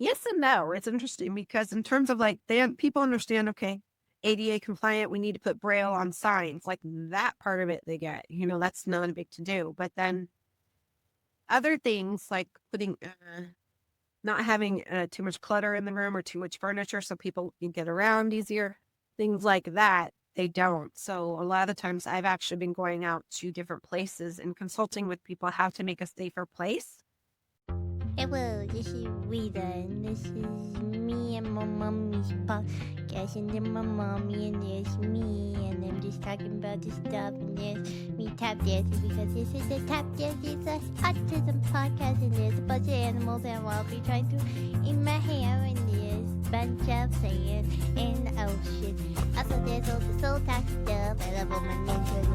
Yes and no. It's interesting because in terms of like people understand, okay, ADA compliant, we need to put Braille on signs. Like that part of it they get. That's not a big to do. But then other things like putting not having too much clutter in the room or too much furniture so people can get around easier, things like that, they don't. So a lot of times I've actually been going out to different places and consulting with people how to make a safer place. Hello, this is Rita, and this is me and my mommy's podcast, and then my mommy, and there's me, and I'm just talking about this stuff, and there's me tap dancing, because this is a tap dancing / autism podcast, and there's a bunch of animals, and I'll be trying to in my hair, and there's a bunch of sand in the ocean. Also, there's all the soul talk stuff, I love all my ninjas.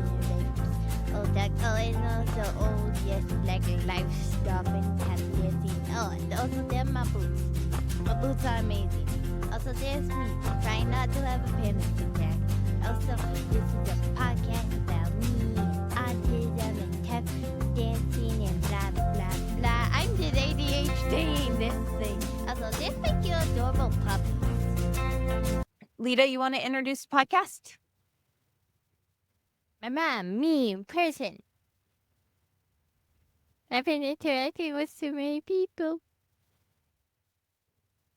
Oh, that, and also, yes, like life stuff and tap dancing. Oh, and also there my boots. My boots are amazing. Also, there's me, trying not to have a panic attack. Also, this is a podcast about me, autism, and tap dancing, and blah, blah, blah. I'm just ADHD in this thing. Also, there's my cute adorable puppies. Lita, you want to introduce the podcast? My mom, me in person. I've been interacting with so many people.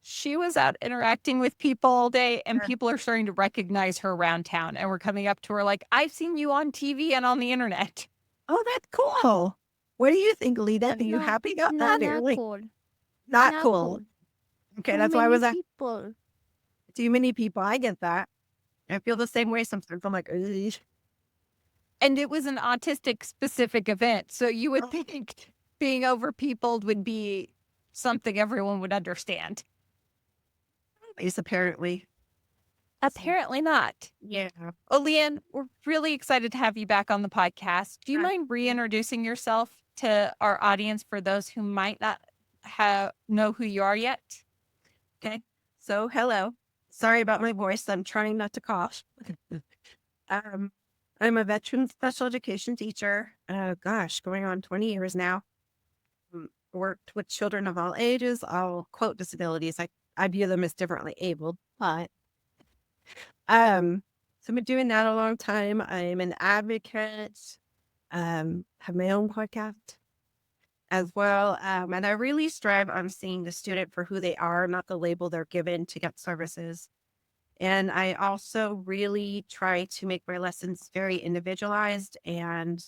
She was out interacting with people all day, and people are starting to recognize her around town. And we're coming up to her like, I've seen you on TV and on the internet. Oh, that's cool. What do you think, Lita? Are you happy about that? Not Like, cool. not cool. Okay, Too that's why I was many people. too many people. I get that. I feel the same way sometimes. I'm like, ugh. And it was an autistic specific event. So you would think being overpeopled would be something everyone would understand. It's apparently not. Yeah. Oh, Leanne, we're really excited to have you back on the podcast. Do you mind reintroducing yourself to our audience for those who might not know who you are yet? Okay. So, hello. Sorry about my voice. I'm trying not to cough. I'm a veteran special education teacher. Going on 20 years now. Worked with children of all ages, all quote disabilities. I view them as differently abled, but so I've been doing that a long time. I'm an advocate, have my own podcast as well. And I really strive on seeing the student for who they are, not the label they're given to get services. And I also really try to make my lessons very individualized and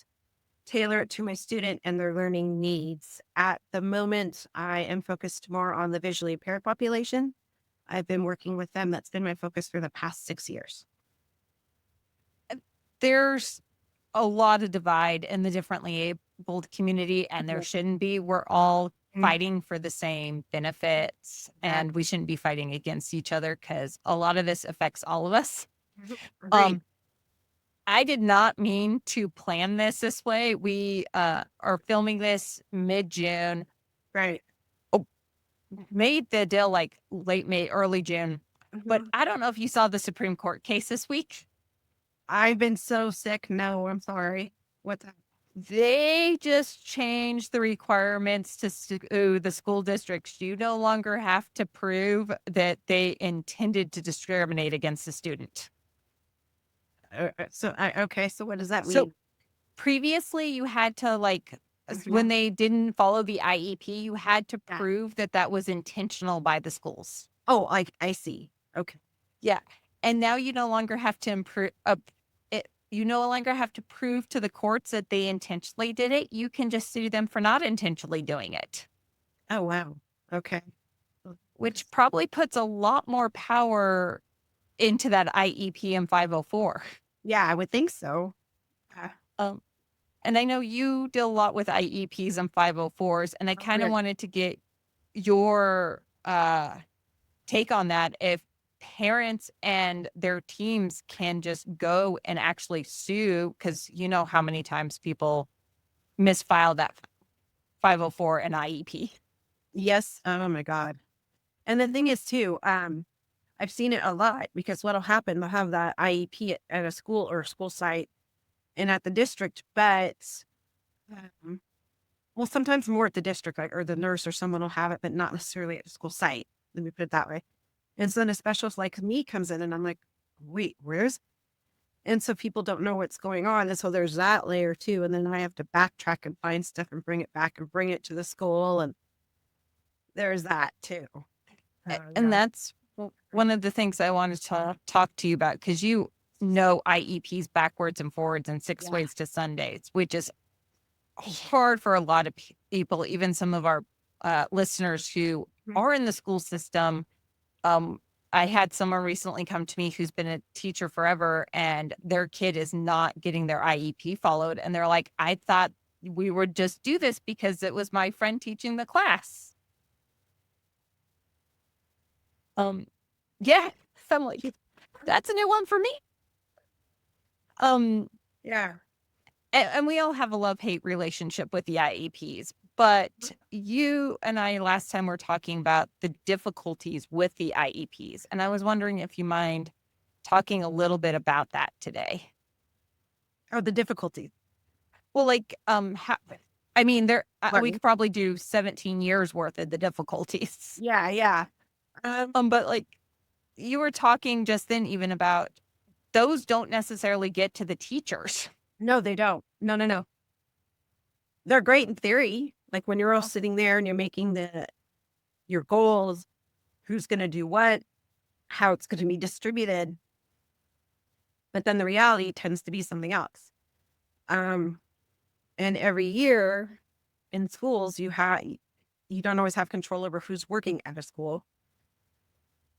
tailor it to my student and their learning needs. At the moment, I am focused more on the visually impaired population. I've been working with them. That's been my focus for the past 6 years. There's a lot of divide in the differently abled community, and there shouldn't be. We're all fighting for the same benefits, and we shouldn't be fighting against each other because a lot of this affects all of us. I did not mean to plan this way. We are filming this mid-June. Right. Made the deal like late May, early June. But I don't know if you saw the Supreme Court case this week. I've been so sick. No, I'm sorry. What's that? They just changed the requirements to the school districts. You no longer have to prove that they intended to discriminate against the student. So what does that mean? So previously you had to when they didn't follow the IEP, you had to prove that was intentional by the schools. Oh, I see. Okay. Yeah. And now you no longer have to you no longer have to prove to the courts that they intentionally did it. You can just sue them for not intentionally doing it. Oh, wow. Okay. Which probably puts a lot more power into that IEP and 504. Yeah, I would think so. And I know you deal a lot with IEPs and 504s, and I kind of wanted to get your take on that. If parents and their teams can just go and actually sue, because you know how many times people misfile that 504 and IEP. Yes. Oh my God. And the thing is too, I've seen it a lot because what'll happen, they'll have that IEP at a school or a school site and at the district, but Well, sometimes more at the district, like, or the nurse or someone will have it, but not necessarily at the school site. Let me put it that way. And so then a specialist like me comes in and I'm like, wait, where's? And so people don't know what's going on. And so there's that layer too. And then I have to backtrack and find stuff and bring it back and bring it to the school. And there's that too. And Yeah. that's one of the things I wanted to talk to you about, because you know IEPs backwards and forwards and six Yeah. ways to Sundays, which is hard for a lot of people, even some of our listeners who are in the school system. I had someone recently come to me who's been a teacher forever, and their kid is not getting their IEP followed. And they're like, I thought we would just do this because it was my friend teaching the class. Yeah. So I'm like, that's a new one for me. Yeah. And we all have a love-hate relationship with the IEPs, but you and I last time were talking about the difficulties with the IEPs, and I was wondering if you mind talking a little bit about that today. Oh, the difficulty. Well, like, I mean, we Learning. could probably do 17 years worth of the difficulties. Yeah. Yeah. But like you were talking just then even about those don't necessarily get to the teachers. No, they don't. No, no, no. They're great in theory. Like when you're all sitting there and you're making your goals, who's going to do what, how it's going to be distributed. But then the reality tends to be something else. And every year in schools, you don't always have control over who's working at a school.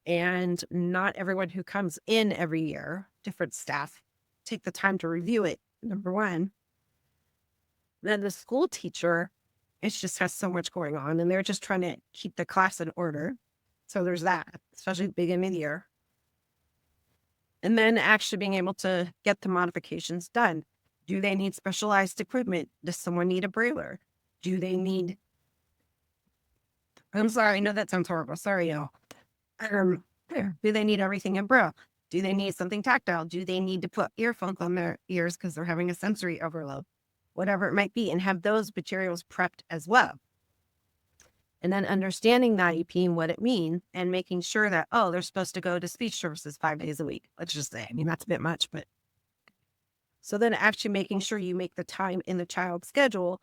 And not everyone who comes in every year, different staff, take the time to review it, number one. Then the school teacher, it just has so much going on and they're just trying to keep the class in order. So there's that, especially at the beginning of the year. And then actually being able to get the modifications done. Do they need specialized equipment? Does someone need a Brailler? Do they need... I'm sorry, I know that sounds horrible. Sorry, y'all. Do they need everything in Braille? Do they need something tactile? Do they need to put earphones on their ears because they're having a sensory overload? Whatever it might be, and have those materials prepped as well. And then understanding the IEP and what it means and making sure that, oh, they're supposed to go to speech services 5 days a week. Let's just say, I mean, that's a bit much, but so then actually making sure you make the time in the child's schedule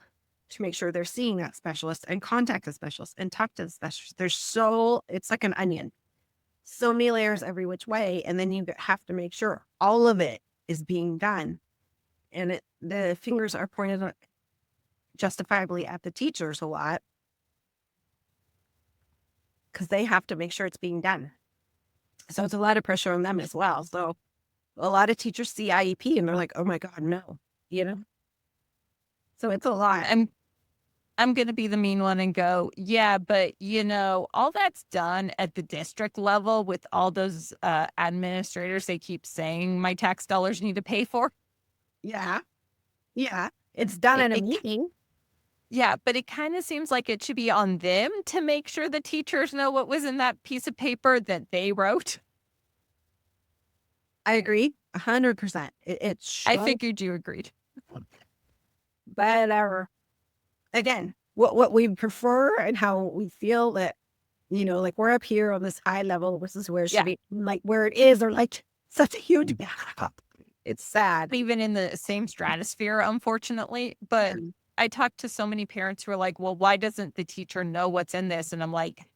to make sure they're seeing that specialist and contact the specialist and talk to the specialist. It's like an onion, so many layers every which way. And then you have to make sure all of it is being done. And the fingers are pointed justifiably at the teachers a lot because they have to make sure it's being done. So it's a lot of pressure on them as well. So a lot of teachers see IEP and they're like, oh my God, no, So it's a lot. I'm going to be the mean one and go, yeah, but all that's done at the district level with all those administrators they keep saying my tax dollars need to pay for. Yeah. Yeah. It's done in a meeting. Yeah, but it kind of seems like it should be on them to make sure the teachers know what was in that piece of paper that they wrote. I agree 100%. I figured you agreed. But again, what we prefer and how we feel that, like we're up here on this high level, this is where it should be, like where it is, or like such a huge It's sad. Even in the same stratosphere, unfortunately. But I talked to so many parents who are like, well, why doesn't the teacher know what's in this? And I'm like,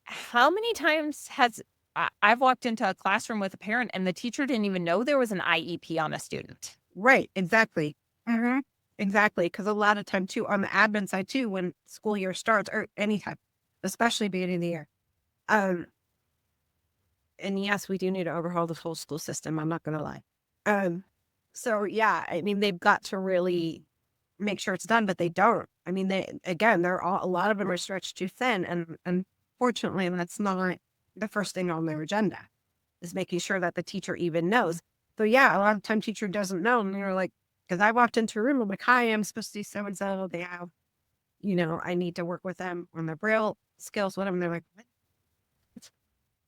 how many times I've walked into a classroom with a parent and the teacher didn't even know there was an IEP on a student. Right. Exactly. Mm-hmm. Exactly. Because a lot of time too, on the admin side too, when school year starts or anytime, especially beginning of the year. And yes, we do need to overhaul the whole school system. I'm not going to lie. So yeah, I mean, they've got to really make sure it's done, but they don't. I mean, a lot of them are stretched too thin. And unfortunately, that's not the first thing on their agenda, is making sure that the teacher even knows. So yeah, a lot of time teacher doesn't know. And they're like, because I walked into a room, I'm like, hi, I'm supposed to do so-and-so. They have, I need to work with them on their Braille skills, whatever. And they're like, what?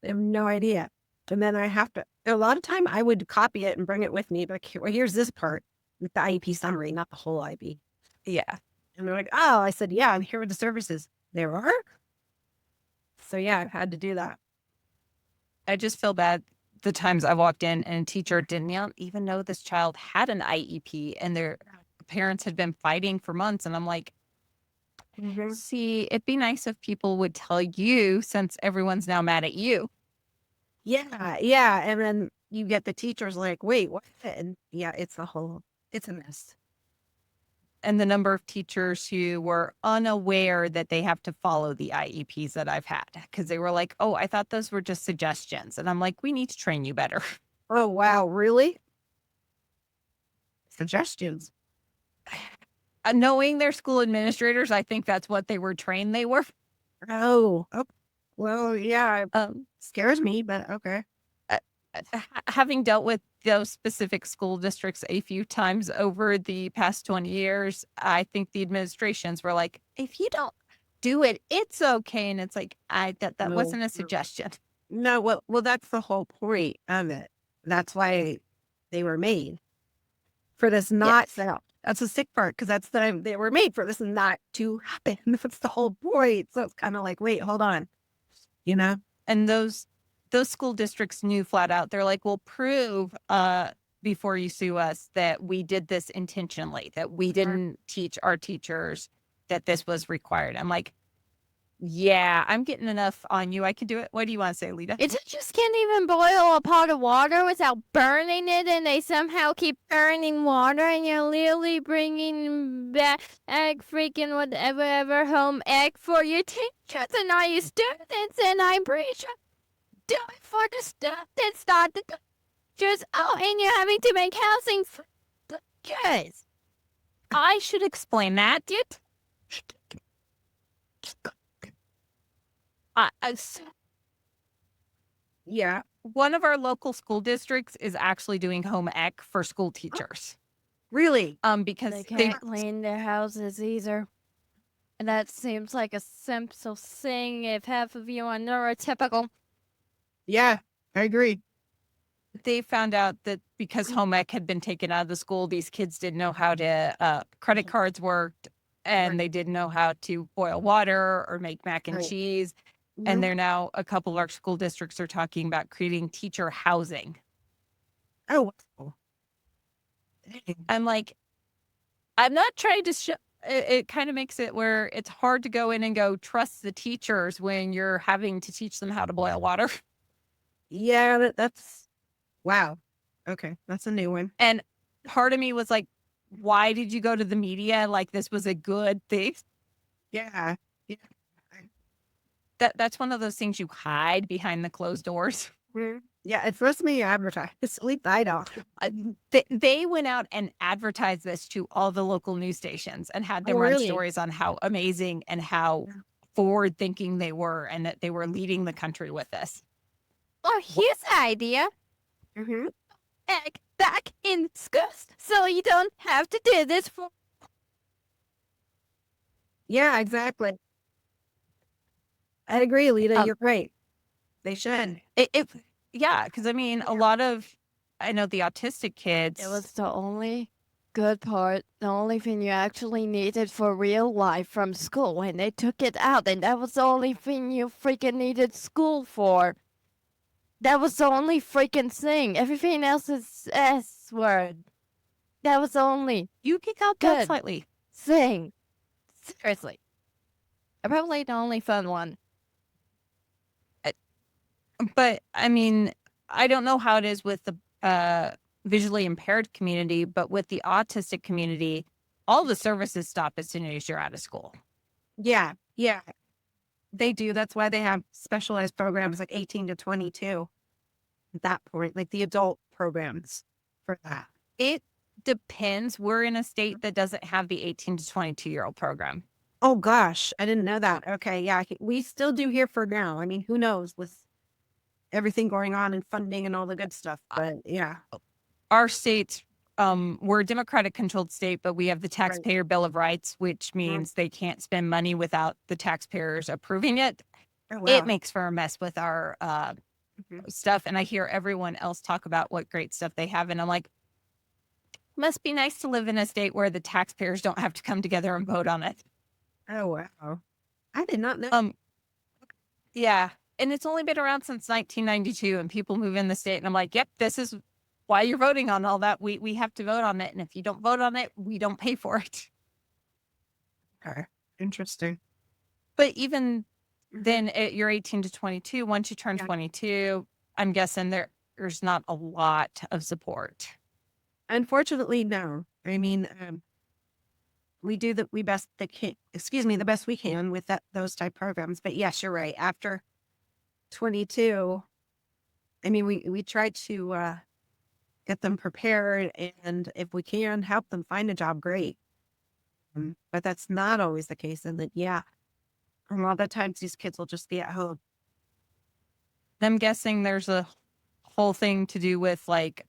They have no idea. And then I have to, a lot of time I would copy it and bring it with me. But here's this part with the IEP summary, not the whole IEP. Yeah. And they're like, oh, I said, yeah, I'm here with the services. There are? So yeah, I've had to do that. I just feel bad the times I walked in and a teacher didn't even know this child had an IEP and their parents had been fighting for months. And I'm like, see, it'd be nice if people would tell you since everyone's now mad at you. Yeah, yeah. And then you get the teachers like, wait, what? And yeah, it's a mess. And the number of teachers who were unaware that they have to follow the IEPs that I've had because they were like, oh, I thought those were just suggestions. And I'm like, we need to train you better. Oh, wow. Really? Suggestions. Knowing their school administrators, I think that's what they were trained they were. Oh, well, yeah, it Um, scares me, but okay. Having dealt with those specific school districts a few times over the past 20 years, I think the administrations were like, if you don't do it, it's okay. And it's like, that No, wasn't a no. suggestion. No, well, that's the whole point of it. That's why they were made for this not Yes. to. That's the sick part because they were made for this not to happen. That's the whole point. So it's kind of like, wait, hold on, you know? And those school districts knew flat out. They're like, "Well, prove before you sue us that we did this intentionally, that we didn't teach our teachers that this was required." I'm like, "Yeah, I'm getting enough on you. I can do it." What do you want to say, Lita? It just can't even boil a pot of water without burning it, and they somehow keep burning water, and you're literally bringing back freaking whatever home egg for your teachers and all your students, and I'm pretty sure do it for the stuff that's not the teachers. Oh, and you're having to make housing for the kids. I should explain that, dude. Yeah. One of our local school districts is actually doing home ec for school teachers. Really? Because They can't clean their houses either. And that seems like a simple thing if half of you are neurotypical. Yeah, I agree. they found out that because home ec had been taken out of the school, these kids didn't know how to credit cards worked, and they didn't know how to boil water or make mac and Right. cheese. And they're now a couple of our school districts are talking about creating teacher housing. Oh, wow. Dang. I'm like, I'm not trying to show. It kind of makes it where it's hard to go in and go trust the teachers when you're having to teach them how to boil water. Yeah, that's wow. Okay, that's a new one. And part of me was like, why did you go to the media like this was a good thing? Yeah. That's one of those things you hide behind the closed doors. Yeah, it's supposed to be advertised. At least I don't. They went out and advertised this to all the local news stations and had them Oh, run really? stories on how amazing and how forward thinking they were and that they were leading the country with this. Oh, here's an idea. Mm-hmm. Egg back in schools so you don't have to do this for. Yeah, exactly. I agree, Lita. Um, You're right. They should. Yeah, because I mean, a lot of, I know the autistic kids. It was the only good part, the only thing you actually needed for real life from school, and they took it out, and that was the only thing you freaking needed school for. That was the only freaking thing. Everything else is S word. That was the only You kick out that Good. slightly. thing. Seriously. Probably the only fun one. But I mean, I don't know how it is with the visually impaired community, but with the autistic community, all the services stop as soon as you're out of school. Yeah, they do. That's why they have specialized programs like 18 to 22. At that point, like the adult programs for that. It depends. We're in a state that doesn't have the 18 to 22-year-old program. Oh gosh, I didn't know that. Okay, yeah, we still do here for now. I mean, who knows with everything going on and funding and all the good stuff. But yeah, Our state's we're a Democratic controlled state, but we have the Taxpayer Bill of Rights, which means they can't spend money without the taxpayers approving it. oh, wow. It makes for a mess with our stuff. And I hear everyone else talk about what great stuff they have. And I'm like, Must be nice to live in a state where the taxpayers don't have to come together and vote on it. Oh, wow. I did not know. Yeah. And it's only been around since 1992, and people move in the state, and I'm like, yep, this is why you're voting on all that. We have to vote on it. And if you don't vote on it, we don't pay for it. Okay. Interesting. But even then, you're 18 to 22. Once you turn Yeah. 22, I'm guessing there's not a lot of support. Unfortunately, no. I mean, we do the best we can with those type programs. But yes, you're right. After 22, I mean, we try to get them prepared, and if we can help them find a job, great. But that's not always the case. And that, yeah, a lot of times these kids will just be at home. I'm guessing there's a whole thing to do with like,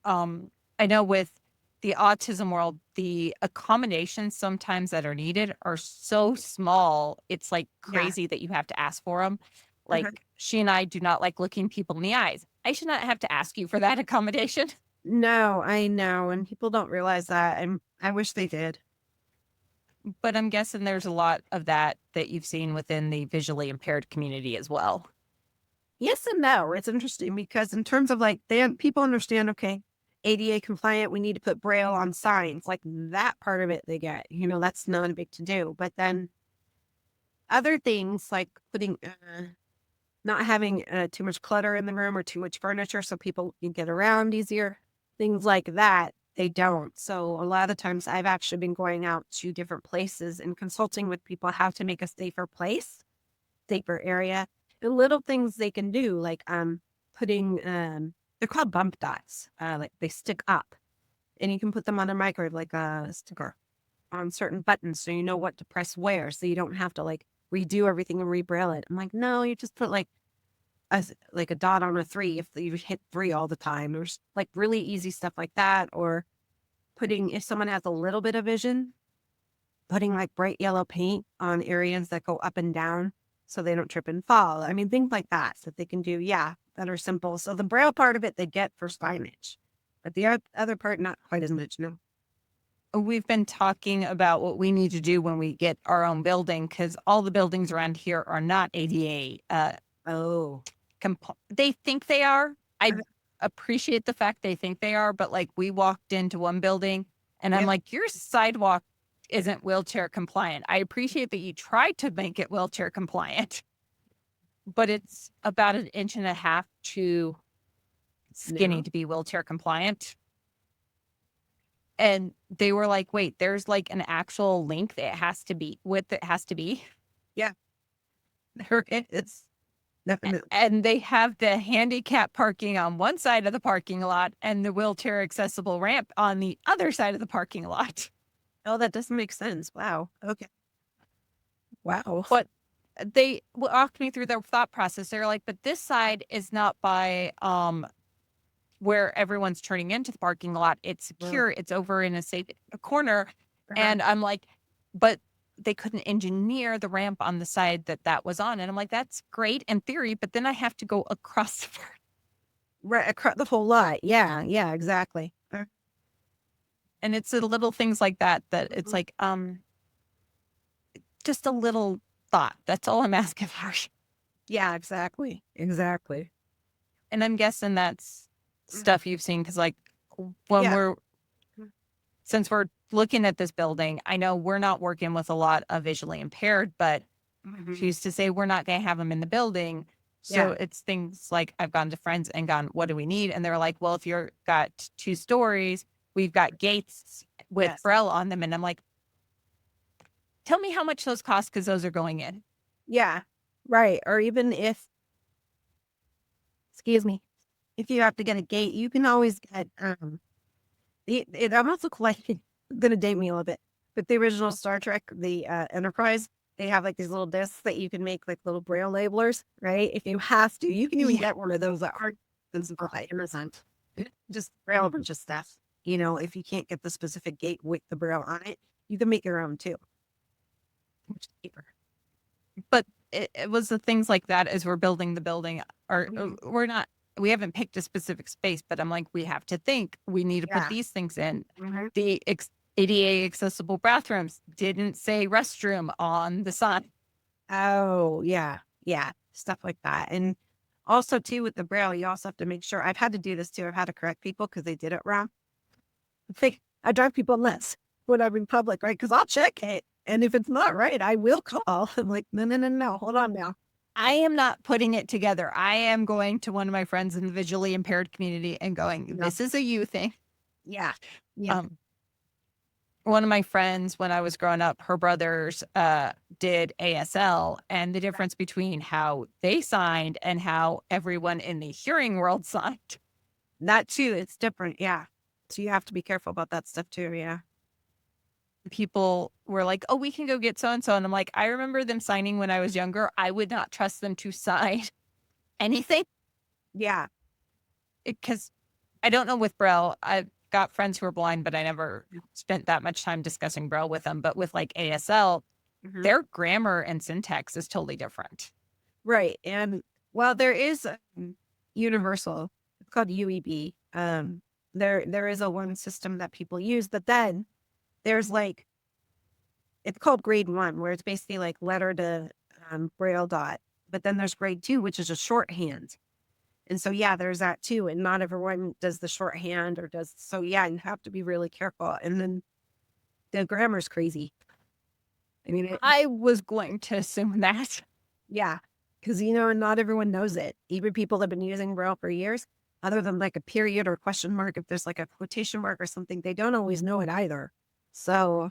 I know with the autism world, the accommodations sometimes that are needed are so small. It's like crazy that you have to ask for them. Like she and I do not like looking people in the eyes. I should not have to ask you for that accommodation. No, I know. And people don't realize that. And I wish they did. But I'm guessing there's a lot of that you've seen within the visually impaired community as well. Yes and no. It's interesting because in terms of like, people understand, okay, ADA compliant, we need to put Braille on signs. Like that part of it they get, that's not a big to do. But then other things like putting, not having too much clutter in the room or too much furniture so people can get around easier, things like that, they don't. So a lot of times I've actually been going out to different places and consulting with people how to make a safer place, safer area. The little things they can do, like putting, they're called bump dots. Like they stick up, and you can put them on a microwave like a sticker on certain buttons, so you know what to press where, so you don't have to like redo everything and re-braille it. I'm like, no, you just put like a dot on a 3 if you hit 3 all the time. There's like really easy stuff like that, or putting, if someone has a little bit of vision, putting like bright yellow paint on areas that go up and down so they don't trip and fall. I mean, things like that they can do, that are simple. So the Braille part of it they get for signage, but the other part, not quite as much, no. We've been talking about what we need to do when we get our own building, because all the buildings around here are not ADA. They think they are. I appreciate the fact they think they are, but like we walked into one building and I'm like, your sidewalk isn't wheelchair compliant. I appreciate that you tried to make it wheelchair compliant, but it's about 1.5 inches too skinny to be wheelchair compliant. And they were like, wait, there's like an actual length it has to be, width it has to be. Yeah. There is. Definitely. And they have the handicap parking on one side of the parking lot and the wheelchair accessible ramp on the other side of the parking lot. Oh, that doesn't make sense. Wow. Okay. Wow. But they walked me through their thought process. They're like, but this side is not by where everyone's turning into the parking lot. It's secure. It's over in a safe corner. And I'm like, but they couldn't engineer the ramp on the side that was on. And I'm like, that's great in theory, but then I have to go across the park. Right, across the whole lot. Yeah, exactly. And it's the little things like that it's like, just a little thought. That's all I'm asking for. Yeah, exactly. Exactly. And I'm guessing that's stuff you've seen, because like when since we're looking at this building, I know we're not working with a lot of visually impaired, but she used to say we're not going to have them in the building. So it's things like I've gone to friends and gone, what do we need? And they're like, well, if you're got 2 stories, we've got gates with Braille on them. And I'm like, tell me how much those cost, because those are going in. Yeah. Right. Or even if you have to get a gate, you can always get, it almost looks like, going to date me a little bit, but the original Star Trek, the Enterprise, they have like these little discs that you can make like little Braille labelers, right? If you have to, you can even get one of those that aren't visible by Amazon. Just Braille a bunch of stuff. If you can't get the specific gate with the Braille on it, you can make your own too. Much cheaper. But it was the things like that as we're building the building, or we're not we haven't picked a specific space, but I'm like, we have to think. We need to put Yeah. these things in. Mhm. The ADA accessible bathrooms didn't say restroom on the sign. Oh, yeah. Yeah. Stuff like that. And also, too, with the Braille, you also have to make sure. I've had to do this too. I've had to correct people because they did it wrong. I drive people nuts when I'm in public, right? Because I'll check it. And if it's not right, I will call. I'm like, no, no, no, no. Hold on now. I am not putting it together. I am going to one of my friends in the visually impaired community and going, Yeah. this is a you thing. Yeah. Yeah. One of my friends, when I was growing up, her brothers did ASL, and the difference between how they signed and how everyone in the hearing world signed. That too. It's different. Yeah. So you have to be careful about that stuff too. Yeah. People were like, oh, we can go get so-and-so. And I'm like, I remember them signing when I was younger. I would not trust them to sign anything Yeah. because I don't know with Braille. I've got friends who are blind, but I never spent that much time discussing Braille with them. But with like ASL, Mhm. their grammar and syntax is totally different. Right. And well, there is universal. It's called UEB. There is a one system that people use, but then there's like it's called grade 1, where it's basically like letter to Braille dot. But then there's grade 2, which is a shorthand. And so yeah, there's that too. And not everyone does the shorthand or does so. Yeah, you have to be really careful. And then the grammar's crazy. I mean, I was going to assume that. yeah, because not everyone knows it. Even people that have been using Braille for years, other than like a period or question mark, if there's like a quotation mark or something, they don't always know it either. So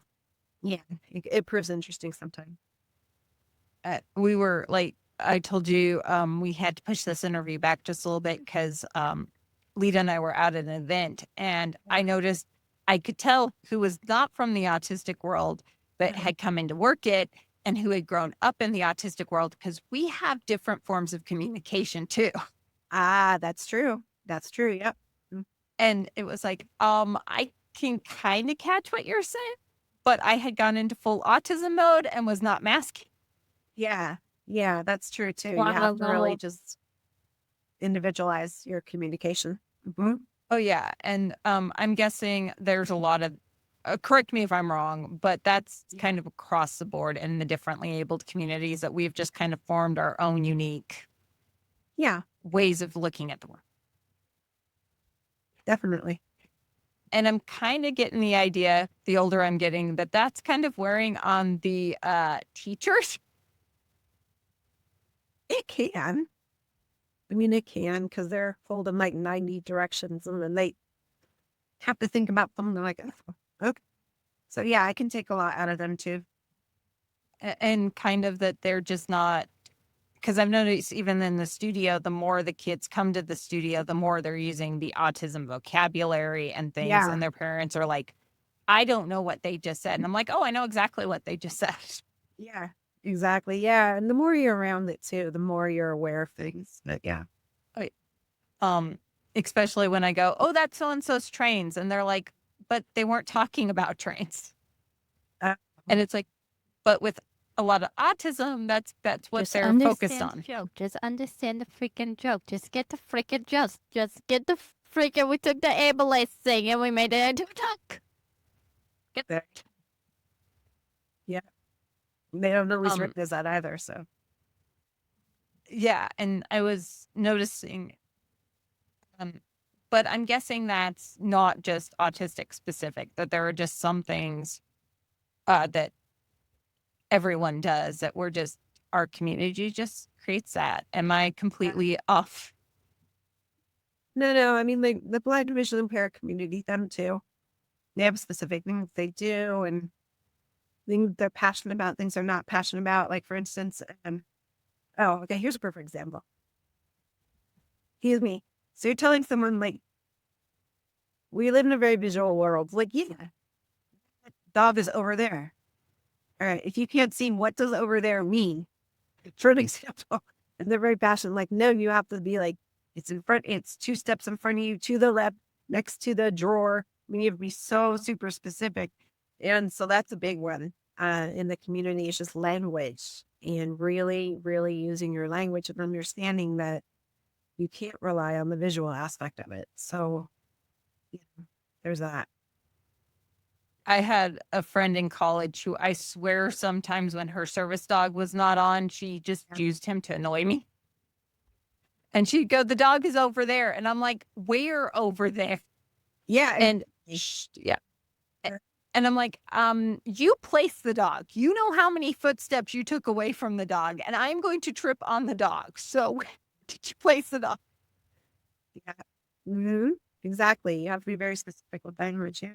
yeah, it proves interesting sometimes. We were like, I told you, we had to push this interview back just a little bit because Lita and I were out at an event, and I noticed I could tell who was not from the autistic world, but had come in to work it and who had grown up in the autistic world because we have different forms of communication too. Ah, that's true. That's true. Yep. And it was like, I can kind of catch what you're saying, but I had gone into full autism mode and was not masking. Yeah. Yeah, that's true too. You have to really just individualize your communication. Mhm. Oh yeah, and I'm guessing there's a lot of correct me if I'm wrong, but that's kind of across the board in the differently abled communities that we've just kind of formed our own unique Yeah, ways of looking at the world. definitely. And I'm kind of getting the idea, the older I'm getting, that that's kind of wearing on the teachers. It can. I mean, it can because they're pulled in like 90 directions and then they have to think about them. They're like, oh, okay. So yeah, I can take a lot out of them too. And kind of that they're just not, because I've noticed even in the studio, the more the kids come to the studio, the more they're using the autism vocabulary and things. Yeah. And their parents are like, I don't know what they just said. And I'm like, oh, I know exactly what they just said. Yeah, exactly. Yeah. And the more you're around it too, the more you're aware of things. But yeah. Especially when I go, oh, that's so-and-so's trains. And they're like, but they weren't talking about trains. Uh, And it's like, but with a lot of autism, that's what Just they're focused understand on. the joke. Just understand the freaking joke. Just get the freaking joke. Just get the freaking. We took the ambulance thing and we made it into a joke. Get that. Yeah. They don't always Um, recognize that either. So Yeah, and I was noticing, but I'm guessing that's not just autistic specific, that there are just some things that everyone does that we're just, our community just creates that. Am I completely off? no. I mean, the blind and visually impaired community, them too. They have specific things they do and things they're passionate about, things they're not passionate about. Like for instance, oh, okay, here's a perfect example. Excuse me. So you're telling someone like, we live in a very visual world. Like, yeah, that dog is over there. All right. If you can't see, what does over there mean? For an example. And they're very passionate. Like, no, you have to be like, it's in front, it's 2 steps in front of you to the left, next to the drawer. I mean, you have to be so super specific. And so that's a big one in the community. It's just language and really, really using your language and understanding that you can't rely on the visual aspect of it. So there's that. I had a friend in college who I swear sometimes when her service dog was not on, she just used him to annoy me. And she'd go, the dog is over there. And I'm like, where over there? Yeah. And yeah. And I'm like, you placed the dog. You know how many footsteps you took away from the dog, and I'm going to trip on the dog. So did you place the dog? Yeah. Exactly. You have to be very specific with language. Yeah.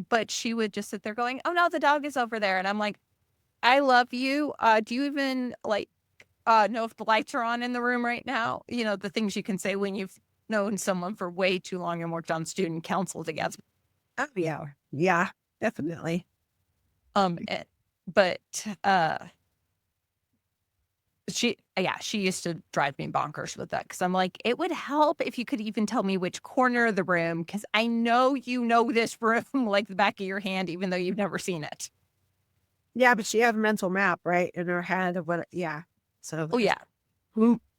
But she would just sit there going, oh no, the dog is over there. And I'm like, I love you. Do you even know if the lights are on in the room right now? You know, the things you can say when you've known someone for way too long and worked on student council together. Oh yeah. Yeah. Definitely. But she used to drive me bonkers with that because I'm like, it would help if you could even tell me which corner of the room, because I know you know this room like the back of your hand, even though you've never seen it. Yeah, but she had a mental map, right, in her head of what. Yeah. So. Oh yeah,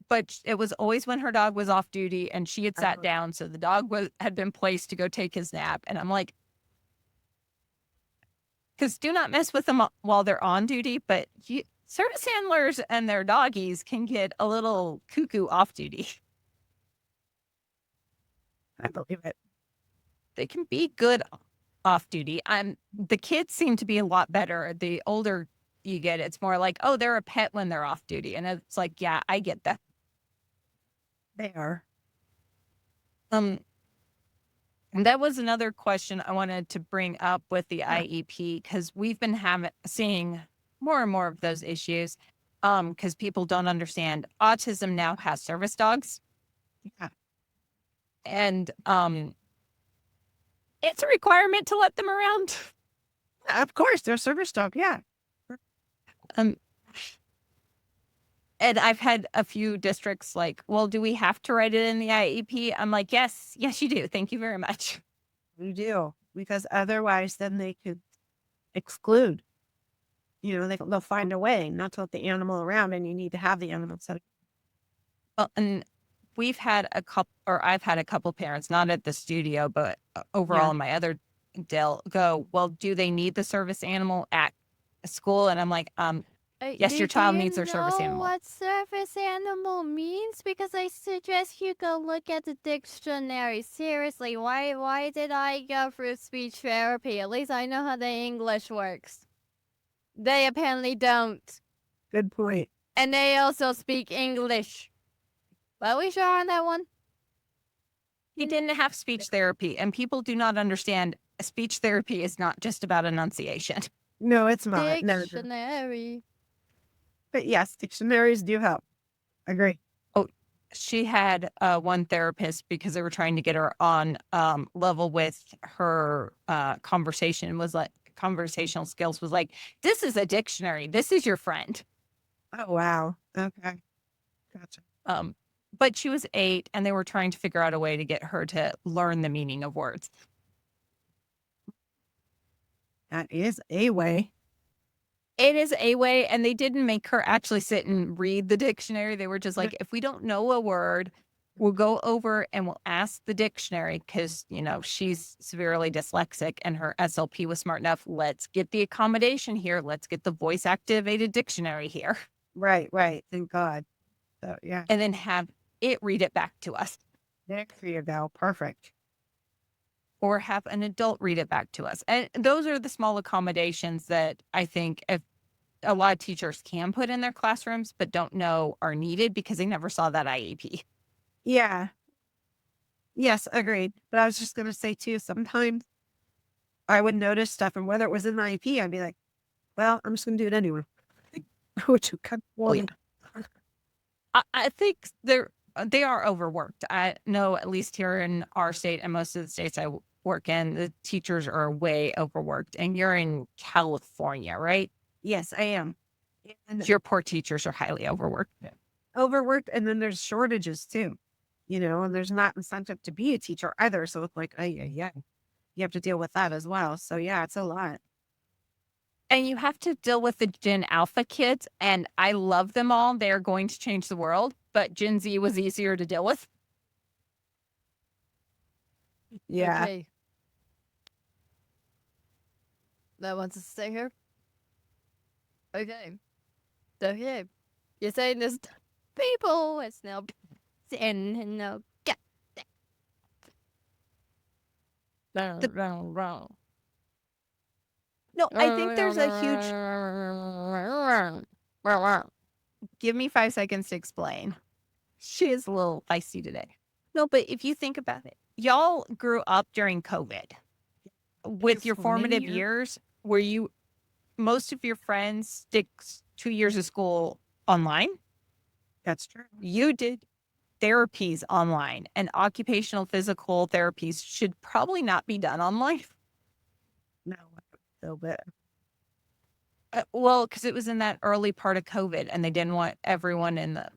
but it was always when her dog was off duty and she had sat down, so the dog had been placed to go take his nap, and I'm like, because do not mess with them while they're on duty, but service handlers and their doggies can get a little cuckoo off duty. I believe it. They can be good off duty. The kids seem to be a lot better. The older you get, it's more like, oh, they're a pet when they're off duty. And it's like, yeah, I get that. They are. And that was another question I wanted to bring up with the IEP, because we've been seeing more and more of those issues. Because people don't understand autism now has service dogs. Yeah. And it's a requirement to let them around. Of course, they're service dog. Yeah. And I've had a few districts like, well, do we have to write it in the IEP? I'm like, yes, you do. Thank you very much. You do, because otherwise then they could exclude. They'll find a way not to let the animal around, and you need to have the animal. So. Well, and I've had a couple parents, not at the studio, but overall in my other deal, go, well, do they need the service animal at school? And I'm like, yes, your child needs their service animal. What service animal means? Because I suggest you go look at the dictionary. Seriously, why did I go through speech therapy? At least I know how the English works. They apparently don't. Good point. And they also speak English. Are we sure on that one? He didn't have speech therapy, and people do not understand speech therapy is not just about enunciation. No, it's not. Dictionary. But yes, dictionaries do help. Agree. Oh, she had one therapist, because they were trying to get her on level with her conversational skills, was like, this is a dictionary. This is your friend. Oh, wow. Okay. Gotcha. But she was 8, and they were trying to figure out a way to get her to learn the meaning of words. That is a way. It is a way, and they didn't make her actually sit and read the dictionary. They were just like, if we don't know a word, we'll go over and we'll ask the dictionary, because, she's severely dyslexic and her SLP was smart enough. Let's get the accommodation here. Let's get the voice-activated dictionary here. Right. Thank God. So, yeah. And then have it read it back to us. There you go. Perfect. Or have an adult read it back to us. And those are the small accommodations that I think if a lot of teachers can put in their classrooms, but don't know are needed because they never saw that IEP. Yeah. Yes, agreed. But I was just going to say too, sometimes I would notice stuff, and whether it was in the IEP, I'd be like, well, I'm just going to do it anyway. Which would kind of, I think they are overworked. I know, at least here in our state and most of the states I work in, the teachers are way overworked. And you're in California, right? Yes, I am. And your poor teachers are highly overworked. Overworked, and then there's shortages too, and there's not incentive to be a teacher either. So it's like, yeah, you have to deal with that as well. So yeah, it's a lot. And you have to deal with the Gen Alpha kids, and I love them all. They're going to change the world. but Gen Z was easier to deal with. Yeah. Okay. That wants to stay here? Okay. So, yeah. You're saying this people is now and no. No, I think there's a huge. Give me 5 seconds to explain. She is a little feisty today. No, but if you think about it, y'all grew up during COVID. With your formative years, were you most of your friends stick 2 years of school online? That's true. You did therapies online, and occupational physical therapies should probably not be done online. No, so bad. Well, because it was in that early part of COVID, and they didn't want everyone in the.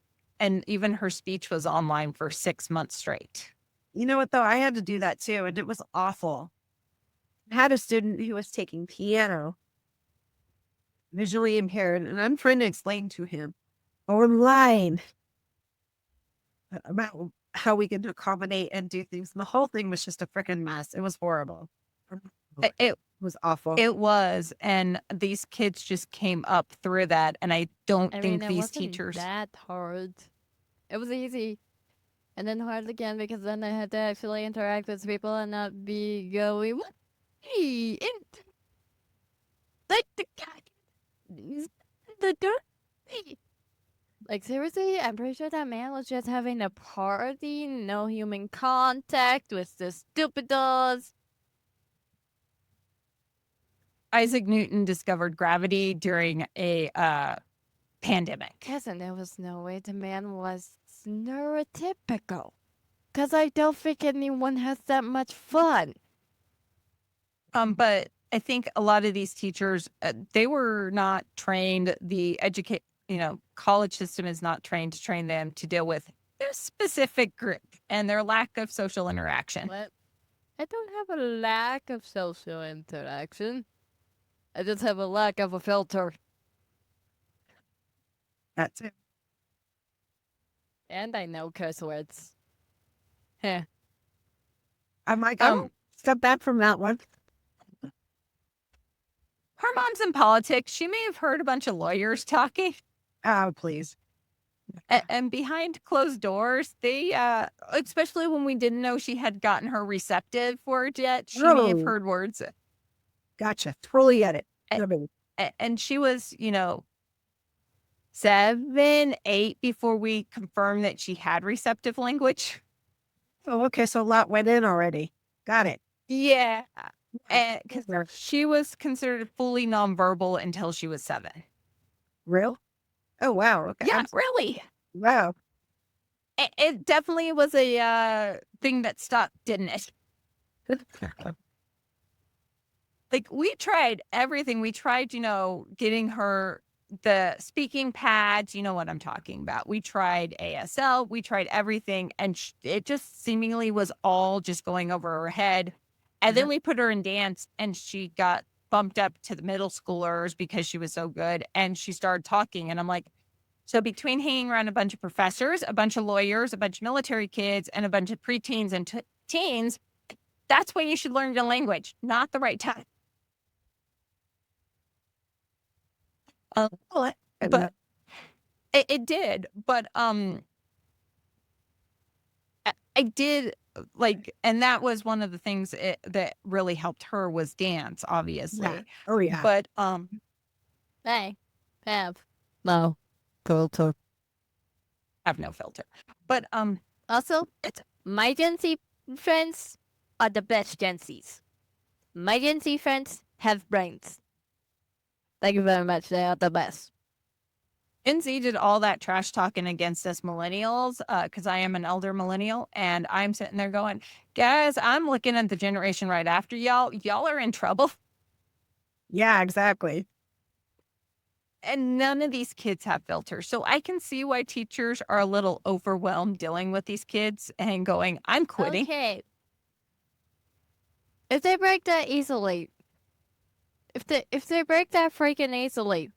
And even her speech was online for 6 months straight. You know what, though? I had to do that too, and it was awful. I had a student who was taking piano, visually impaired, and I'm trying to explain to him online about how we can accommodate and do things. And the whole thing was just a freaking mess. It was horrible. It was awful. It was, and these kids just came up through that, and I don't think it these wasn't teachers. that hard. It was easy, and then hard again because then I had to actually interact with people and not be going, "What? Hey, like the cat, the dirt." Like seriously, I'm pretty sure that man was just having a party, no human contact with the stupid dolls. Isaac Newton discovered gravity during a pandemic. Yes, and there was no way the man was neurotypical. Because I don't think anyone has that much fun. But I think a lot of these teachers, they were not trained. The college system is not trained to train them to deal with their specific group and their lack of social interaction. What? I don't have a lack of social interaction. I just have a lack of a filter. That's it. And I know curse words. Heh. I'm like, oh, step back from that one. Her mom's in politics. She may have heard a bunch of lawyers talking. Oh, please. And behind closed doors, they, especially when we didn't know she had gotten her receptive word yet, she may have heard words. Gotcha. Totally get it. And she was, 7, 8 before we confirmed that she had receptive language. Oh, okay. So a lot went in already. Got it. Yeah. Because she was considered fully nonverbal until she was 7. Real? Oh, wow. Okay. Yeah, really. Wow. It definitely was a thing that stuck, didn't it? Like, we tried everything. We tried, getting her the speaking pads. You know what I'm talking about. We tried ASL. We tried everything. And it just seemingly was all just going over her head. And then we put her in dance, and she got bumped up to the middle schoolers because she was so good. And she started talking. And I'm like, so between hanging around a bunch of professors, a bunch of lawyers, a bunch of military kids, and a bunch of preteens and teens, that's when you should learn the language, not the right time. But it did. But I did and that was one of the things that really helped her was dance, obviously. Yeah. Oh, yeah. But I have no filter. have no filter. But Also, my Gen Z friends are the best Gen Zs. My Gen Z friends have brains. Thank you very much. They are the best. Gen Z did all that trash talking against us millennials, because I am an elder millennial, and I'm sitting there going, guys, I'm looking at the generation right after y'all. Y'all are in trouble. Yeah, exactly. And none of these kids have filters. So I can see why teachers are a little overwhelmed dealing with these kids and going, I'm quitting. Okay. If they break that easily, if they break that freaking easily,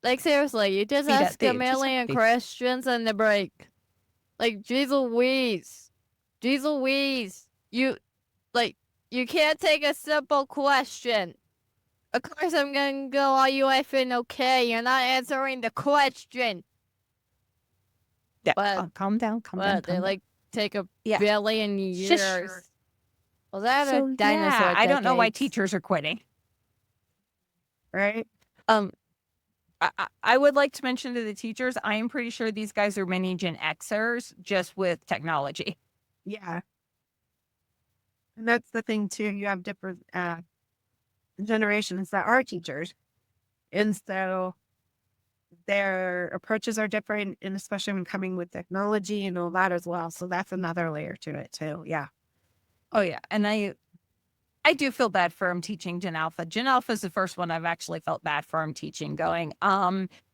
like seriously, you just See that ask a they just- million they- questions and they break. Like, jeez Louise. Jeez Louise. You can't take a simple question. Of course I'm gonna go, are you effing okay? You're not answering the question. Yeah, But calm down, calm down, they calm down. take a Yeah. billion years. Sure. Was that So a dinosaur? yeah, I don't know why decades? teachers are quitting. Right? Um, I would like to mention to the teachers, I am pretty sure these guys are mini Gen Xers just with technology. Yeah. And that's the thing too. You have different generations that are teachers. And so their approaches are different, and especially when coming with technology and all that as well. So that's another layer to it too. Yeah. Oh yeah, and I do feel bad for him teaching Gen Alpha. Gen Alpha is the first one I've actually felt bad for him teaching, going,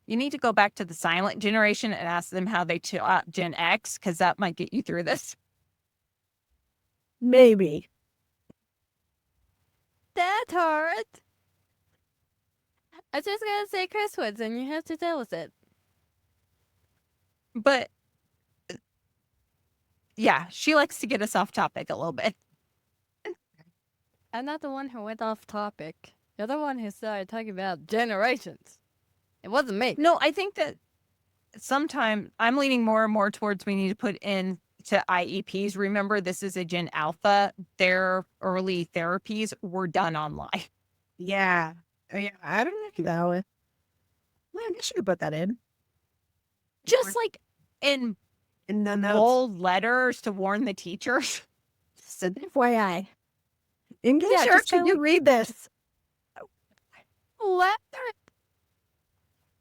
you need to go back to the silent generation and ask them how they taught Gen X, because that might get you through this. Maybe. That's hard. I just gotta say curse words and you have to deal with it. But yeah, she likes to get us off topic a little bit. I'm not the one who went off topic. You're the one who started talking about generations. It wasn't me. No, I think that sometimes I'm leaning more and more towards we need to put in to IEPs. Remember, this is a Gen Alpha. Their early therapies were done online. Yeah. Oh, yeah. I don't know. Well, I guess you could put that in. Just like in the notes. bold letters to warn the teachers. Just an FYI. In case Yeah, you're just actually you read this. What?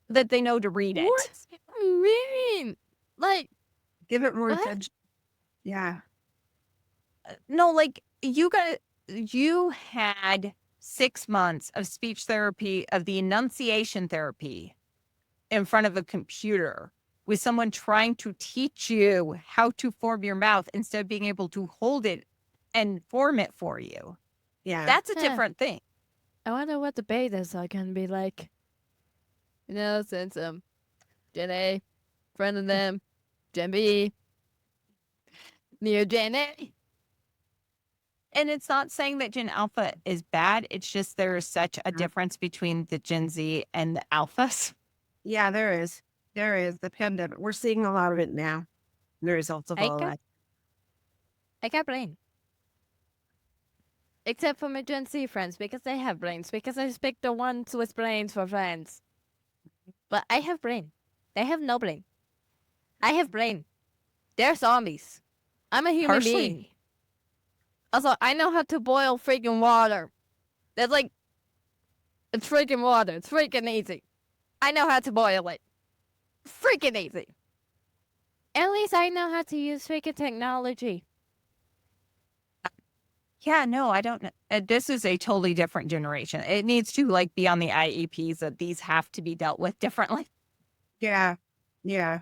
That they know to read it. What do you mean? Like, Give it more what? attention. Yeah. No, like you had 6 months of speech therapy, of the enunciation therapy in front of a computer with someone trying to teach you how to form your mouth instead of being able to hold it and form it for you. Yeah. That's a Huh. different thing. I wonder what the betas are gonna be like. You know, since Gen A, friend of them, Gen B, near Gen A. And it's not saying that Gen Alpha is bad. It's just there is such a difference between the Gen Z and the Alphas. Yeah, there is. There is the pandemic. We're seeing a lot of it now. The results of all that. I got brain. Except for my Gen Z friends, because they have brains, because I just picked the ones with brains for friends. But I have brain. They have no brain. I have brain. They're zombies. I'm a human being. Also, I know how to boil freaking water. That's like, it's freaking water. It's freaking easy. I know how to boil it. Freaking easy. At least I know how to use freaking technology. Yeah, no, I don't know. This is a totally different generation. It needs to like be on the IEPs that these have to be dealt with differently. Yeah. Yeah.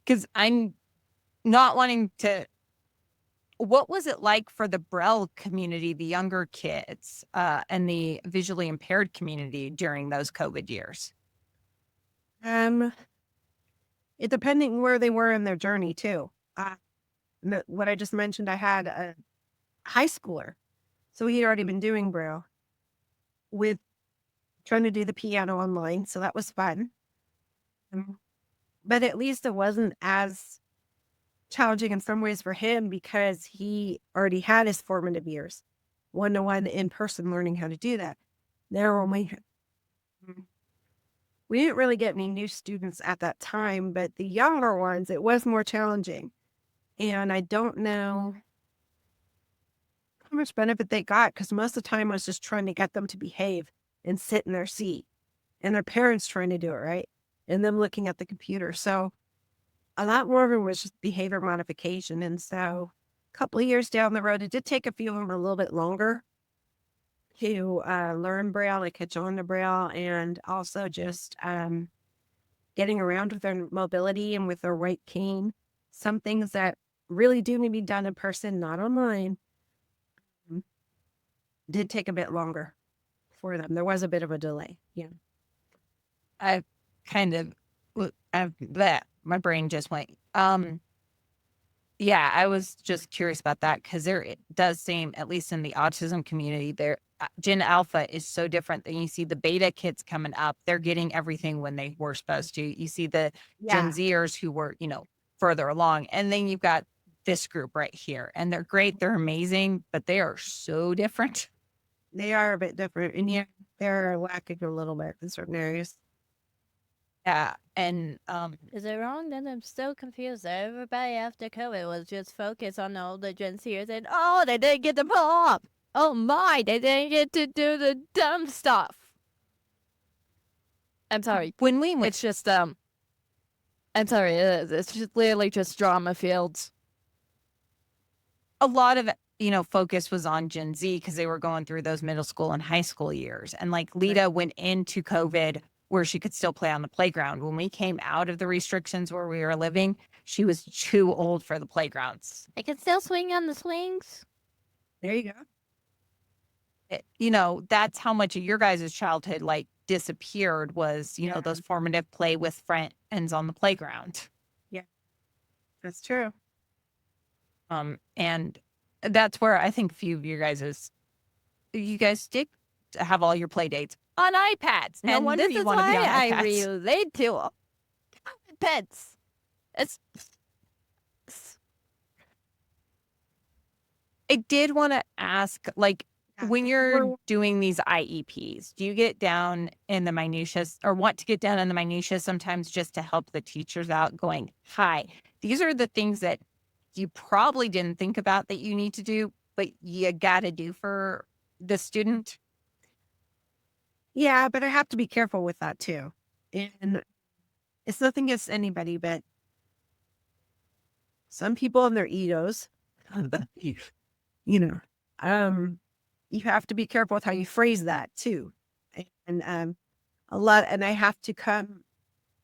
Because I'm not wanting to. What was it like for the Braille community, the younger kids, and the visually impaired community during those COVID years? It depending where they were in their journey too. What I just mentioned, I had a high schooler, so he had already been doing Braille with trying to do the piano online, so that was fun. But at least it wasn't as challenging in some ways for him because he already had his formative years, one-to-one in person learning how to do that. There only we didn't really get any new students at that time, but the younger ones, it was more challenging. And I don't know how much benefit they got because most of the time I was just trying to get them to behave and sit in their seat and their parents trying to do it, right? And them looking at the computer. So a lot more of it was just behavior modification. And so a couple of years down the road, it did take a few of them a little bit longer to learn Braille, like catch on to Braille, and also just getting around with their mobility and with their right cane. Some things that really do need to be done in person, not online, did take a bit longer for them. There was a bit of a delay. Yeah. I kind of, that my brain just went. Yeah, I was just curious about that because it does seem, at least in the autism community, Gen Alpha is so different than you see the beta kids coming up. They're getting everything when they were supposed to. You see the Gen Yeah, Zers who were, further along. And then you've got this group right here. And they're great. They're amazing, but they are so different. they are a bit different, and yeah, they're lacking a little bit in certain areas. Yeah. And Is it wrong? Then I'm so confused. Everybody after COVID was just focused on all the Gen Zers and oh, they didn't get to pull off. Oh my, they didn't get to do the dumb stuff. I'm sorry. when we went, It's just I'm sorry. It's just literally just drama fields. a lot of focus was on Gen Z because they were going through those middle school and high school years. And like Lita went into COVID where she could still play on the playground. When we came out of the restrictions where we were living, she was too old for the playgrounds. I can still swing on the swings. There you go. That's how much of your guys' childhood like disappeared was, Yeah. those formative play with friends on the playground. That's true. And that's where I think a few of you guys did have all your play dates on iPads. No And wonder this you is want to be on why I iPads. relate to pets. It's I did want to ask, like, Yeah. when you're doing these IEPs, do you get down in the minutiae or want to get down in the minutiae sometimes just to help the teachers out going, hi, these are the things that you probably didn't think about that you need to do, but you got to do for the student? Yeah, but I have to be careful with that too. And it's nothing against anybody, but some people and their egos, you know, you have to be careful with how you phrase that too. And and I have to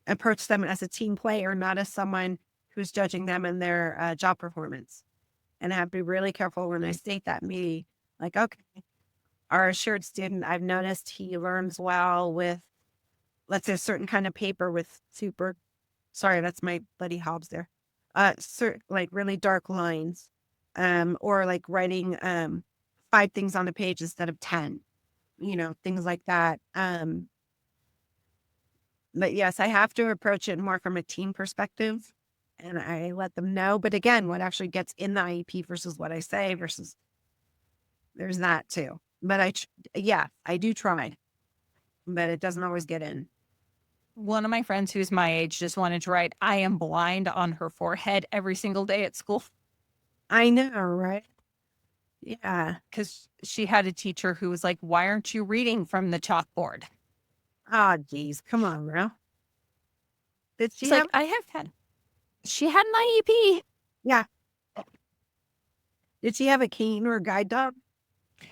approach them as a team player, not as someone who's judging them in their job performance. And I have to be really careful when I state that me, like, okay, our assured student, I've noticed he learns well with, let's say, a certain kind of paper with sorry, that's my buddy Hobbs there. Like really dark lines, or like writing 5 things on a page instead of 10, things like that. But yes, I have to approach it more from a team perspective, and I let them know. But again, what actually gets in the IEP versus what I say versus there's that too. But I do try, but it doesn't always get in. One of my friends who's my age just wanted to write, I am blind on her forehead every single day at school. I know, right? Yeah. Because she had a teacher who was like, why aren't you reading from the chalkboard? Oh, geez. Come on, bro. Did she She's have? like, she had an IEP. Yeah. Did she have a cane or a guide dog?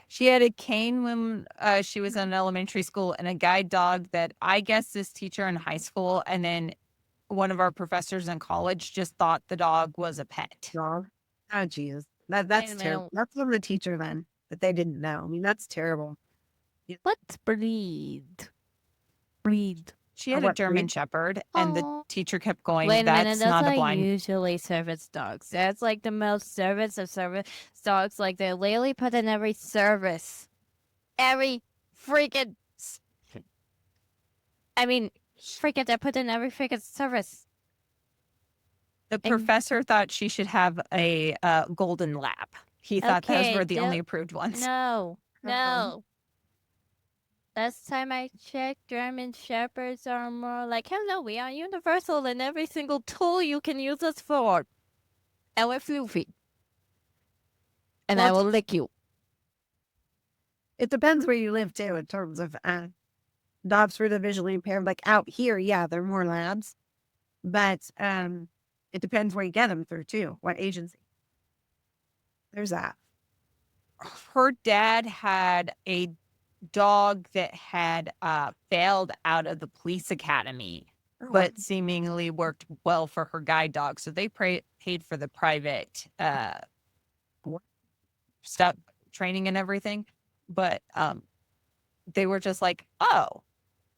She had a cane when she was in elementary school and a guide dog that I guess this teacher in high school and then one of our professors in college just thought the dog was a pet. Dog. Oh, Jesus. That's terrible. That's from the teacher then that they didn't know. I mean, that's terrible. let's breathe. Breathe. She had Or a what German breed? Shepherd and the Aw. teacher kept going, Wait a minute, that's not a like blind. usually service dogs. That's like the most service of service dogs. Like they literally put in every service. Every freaking. I mean, freaking, they put in every freaking service. The professor thought she should have a golden lab. He thought those Okay, were the only approved ones. No, Uh-huh. no. Last time I checked, German Shepherds are more like, hello, we are universal in every single tool you can use us for. And we're floofy. And I Well, will lick you. it depends where you live too, in terms of dogs for the visually impaired. Like out here, yeah, there are more labs, but it depends where you get them through too. What agency? There's that. Her dad had a dog that had failed out of the police academy, but seemingly worked well for her guide dog. So they paid for the private stuff, training and everything. But they were just like, oh,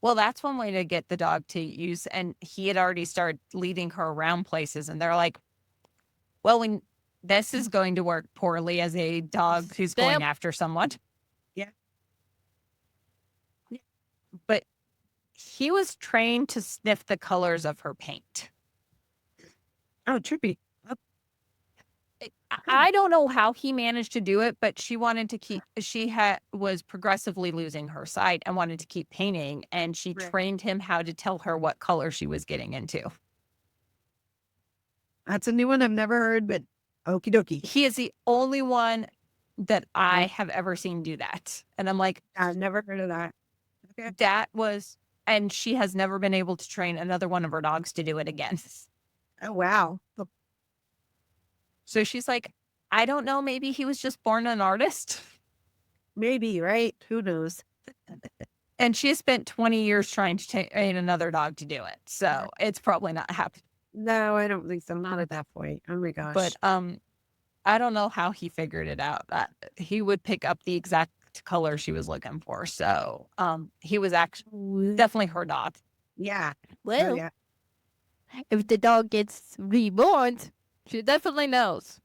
well, that's one way to get the dog to use. And he had already started leading her around places. And they're like, well, this is going to work poorly as a dog who's going after someone. Yeah. Yeah. But he was trained to sniff the colors of her paint. Oh, trippy. I don't know how he managed to do it, but she wanted to keep, was progressively losing her sight and wanted to keep painting. And she Right. trained him how to tell her what color she was getting into. That's a new one I've never heard, but okie dokie. He is the only one that I have ever seen do that. And I'm like, I've never heard of that. Okay. that was, and she has never been able to train another one of her dogs to do it again. Oh, wow. So she's like, I don't know, maybe he was just born an artist. Maybe, right? Who knows? And she has spent 20 years trying to train another dog to do it. So it's probably not happening. No, I don't think so. Not at that point. Oh my gosh. But I don't know how he figured it out. He would pick up the exact color she was looking for. So he was actually definitely her dog. Yeah. Well, Oh, yeah. if the dog gets reborn, she definitely knows.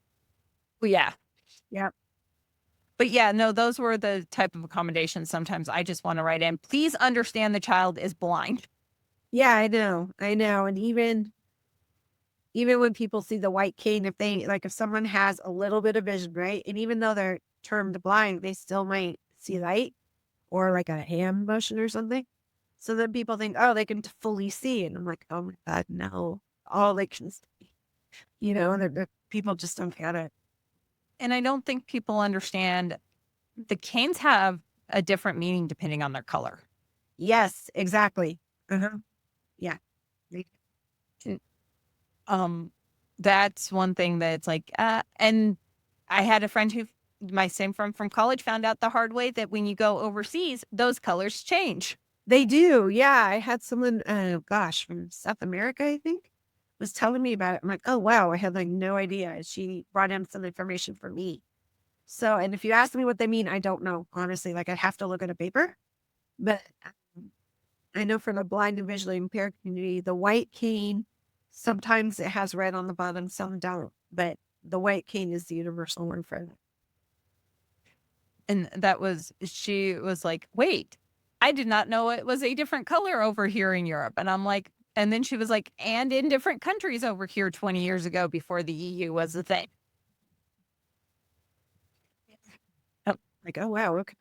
Well, yeah. Yep. But yeah, no, those were the type of accommodations. Sometimes I just want to write in, please understand the child is blind. Yeah, I know. I know. And even when people see the white cane, if someone has a little bit of vision, right? And even though they're termed blind, they still might see light or like a hand motion or something. So then people think, oh, they can fully see. And I'm like, oh my God, no. All they can see. The people just don't get it. And I don't think people understand the canes have a different meaning depending on their color. Yes, exactly. Yeah. That's one thing that's like, and I had a friend my same friend from college found out the hard way that when you go overseas, those colors change. They do. Yeah. I had someone, from South America, I think, was telling me about it. I'm like, oh, wow. I had like no idea. She brought in some information for me. So, and if you ask me what they mean, I don't know, honestly. Like, I'd have to look at a paper. But I know for the blind and visually impaired community, the white cane, sometimes it has red on the bottom, some don't. But the white cane is the universal word for it. And she was like, wait, I did not know it was a different color over here in Europe. And I'm like, and then she was like, and in different countries over here 20 years ago before the EU was a thing. Like, oh, wow, okay.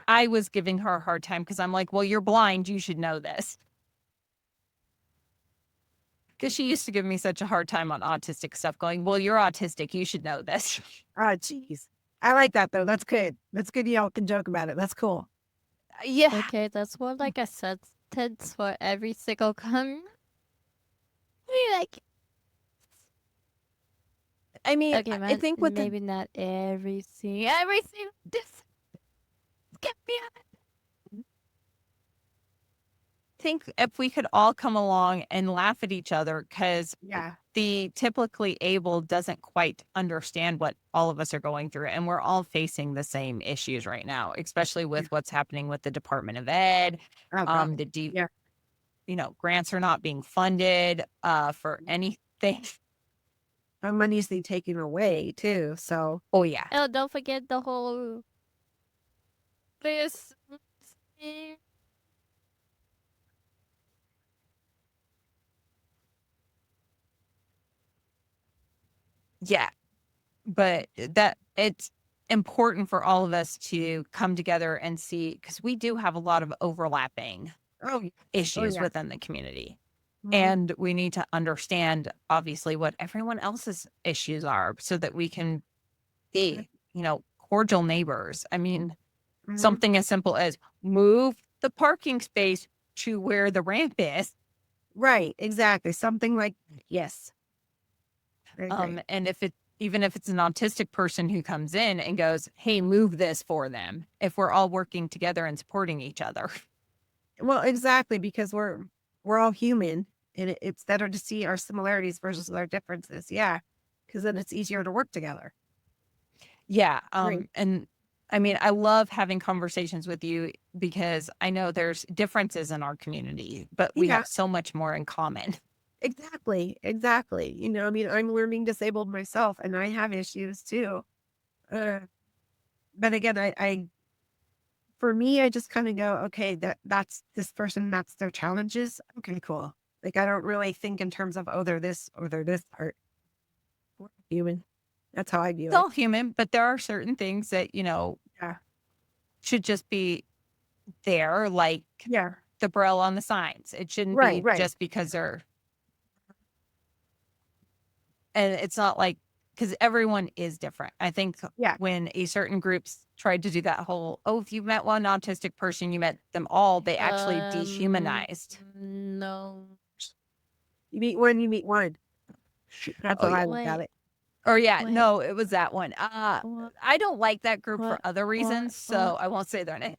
I was giving her a hard time because I'm like, well, you're blind. You should know this. Because she used to give me such a hard time on autistic stuff going, well, you're autistic. You should know this. Oh, geez. I like that, though. That's good. That's good. Y'all can joke about it. That's cool. Yeah. Okay, that's more like a sentence for every single like, I mean, okay, I think with maybe not everything. This get me on it. I think if we could all come along and laugh at each other, because Yeah. the typically able doesn't quite understand what all of us are going through, and we're all facing the same issues right now, especially with what's happening with the Department of Ed. Oh, God. Grants are not being funded for anything. Our money's being taken away, too. So, Oh yeah. Oh, don't forget the whole this. Yeah. But that it's important for all of us to come together and see, because we do have a lot of overlapping issues yeah. within the community. Mhm. And we need to understand, obviously, what everyone else's issues are so that we can be, cordial neighbors. I mean, Mhm. something as simple as move the parking space to where the ramp is. Right. Exactly. Something like, yes. Very great. And even if it's an autistic person who comes in and goes, hey, move this for them, if we're all working together and supporting each other. Well, exactly, because we're all human, and it's better to see our similarities versus our differences. Yeah, because then it's easier to work together. Yeah. Right. And I mean, I love having conversations with you because I know there's differences in our community, but we Yeah. have so much more in common. Exactly. Exactly. You know, I mean, I'm learning disabled myself and I have issues too. Uh, but again, for me, I just kind of go, okay, that's this person, that's their challenges. Okay, cool. Like, I don't really think in terms of, oh, they're this or they're this part. We're human. That's how I view It's it. all human, but there are certain things that, you know, Yeah. should just be there, like Yeah. the Braille on the signs. It shouldn't Right. be Right. just because they're, and it's not like, because everyone is different. I think Yeah. when a certain groups tried to do that whole, oh, if you met one autistic person, you met them all, they actually dehumanized. No. You meet one, you meet one. That's Oh, how yeah. I look at Wait. it. Or yeah, Wait. no, it was that one. What? I don't like that group for What? other reasons, so What? I won't say their name.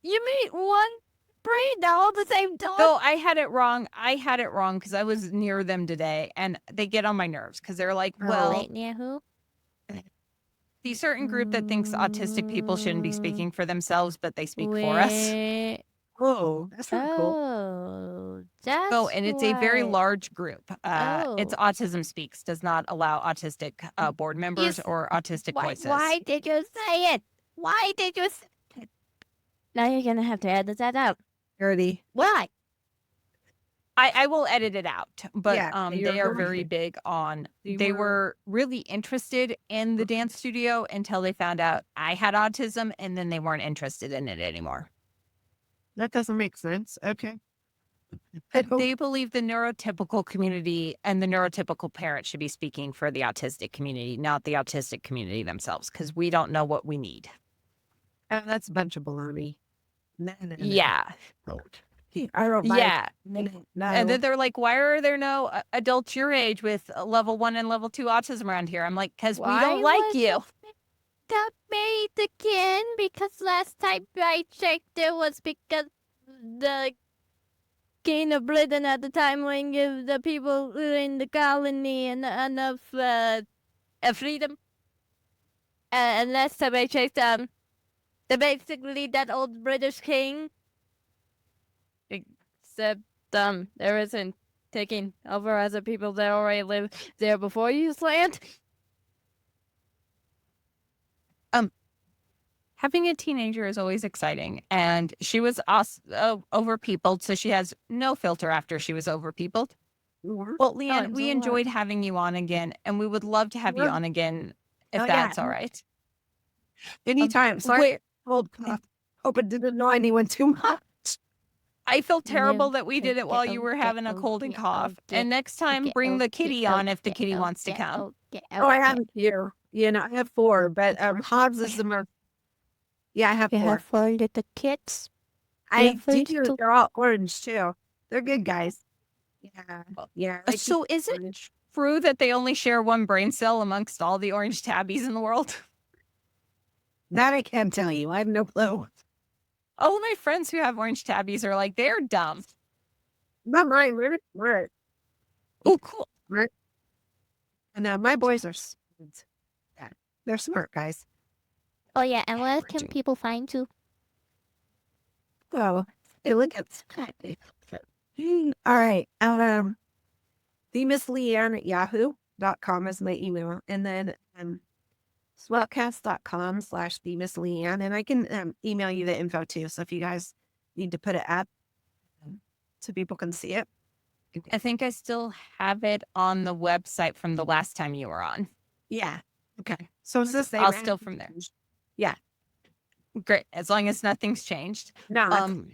You meet one brain all the same time? No, I had it wrong. I had it wrong because I was near them today, and they get on my nerves because they're like, well, Wait, near who? the certain group that thinks autistic people shouldn't be speaking for themselves, but they speak for us. Wait. Oh, that's not cool. Oh, that's Oh, and it's a very why. large group. It's Oh. Autism Speaks does not allow autistic board members Yes. or autistic voices. Why did you say it? Why did you say it? Now you're gonna have to edit that out. Dirty. Why? I will edit it out, but Yeah, they you're are going very to. big on. You They were- were really interested in the dance studio until they found out I had autism, and then they weren't interested in it anymore. That doesn't make sense. Okay. I don't- They believe the neurotypical community and the neurotypical parent should be speaking for the autistic community, not the autistic community themselves, because we don't know what we need. That's a bunch of baloney. No. Yeah. I don't buy Yeah. it. No. And then they're like, why are there no adults your age with level 1 and level 2 autism around here? I'm like, because we don't like was you. that made again? Because last time I checked, it was because the King of Britain at the time when give the people in the colony enough freedom. And last time I checked, basically that old British king, except there isn't taking over other people that already lived there before you land. Having a teenager is always exciting. And she was overpeopled, so she has no filter after she was overpeopled. Well, Leanne, I'm we so enjoyed having you on again, and we would love to have you Sure. on again if Oh, yeah. that's all right. Anytime. Sorry. Hold cough. Hope it didn't annoy anyone too much. I feel terrible No, that we did it while you were having a cold and cough. And next time, bring the kitty on if the kitty wants to come. Oh, I have it here. You know, I have 4, but Hobbs is the most. Yeah, I have You 4. have 4 little kids. I Yeah, do. first They're all orange too. They're good guys. Yeah. Yeah. I So keep is it orange. true that they only share one brain cell amongst all the orange tabbies in the world? That I can't tell you. I have no clue. All of my friends who have orange tabbies are like, they're dumb. Not mine. We're smart. Oh, cool. And my boys are smart. Yeah, they're smart guys. Oh yeah, and where can Virgin. people find you? So, hey, look at all right. The Miss Leanne at yahoo.com is my email. And then swellcast.com/the Miss Leanne. And I can email you the info too. So if you guys need to put it up so people can see it. I think I still have it on the website from the last time you were on. Yeah. Okay. So it's the same. I'll steal from there. Yeah. Great. As long as nothing's changed. No.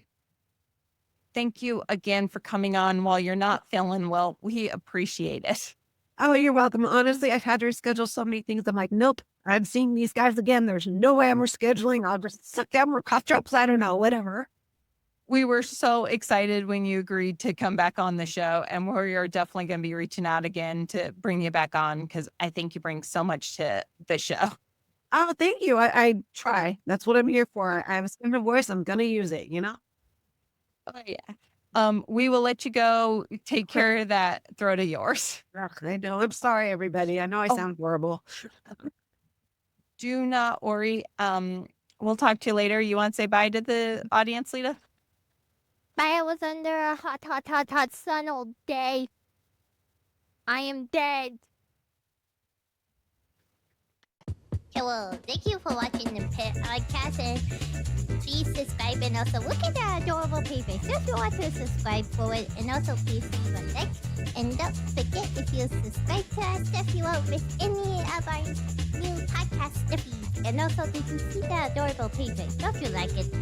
Thank you again for coming on while you're not feeling well. We appreciate it. Oh, you're welcome. Honestly, I've had to reschedule so many things. I'm like, nope, I'm seeing these guys again. There's no way I'm rescheduling. I'll just suck down more cough drops. I don't know, whatever. We were so excited when you agreed to come back on the show, and we are definitely going to be reaching out again to bring you back on because I think you bring so much to the show. Oh, thank you. I try. That's what I'm here for. I have a similar voice. I'm going to use it, you know? Oh, yeah. We will let you go. Take care of that throat of yours. Ugh, I know. I'm sorry, everybody. I know I sound horrible. Do not worry. We'll talk to you later. You want to say bye to the audience, Lita? But I was under a hot sun all day. I am dead. Hello, thank you for watching the podcast, and please subscribe, and also look at that adorable paper if you want to subscribe for it, and also please leave a like, and don't forget, if you subscribe to our stuff, you won't miss any of our new podcast stuffies. And also, did you see that adorable paper? Don't you like it?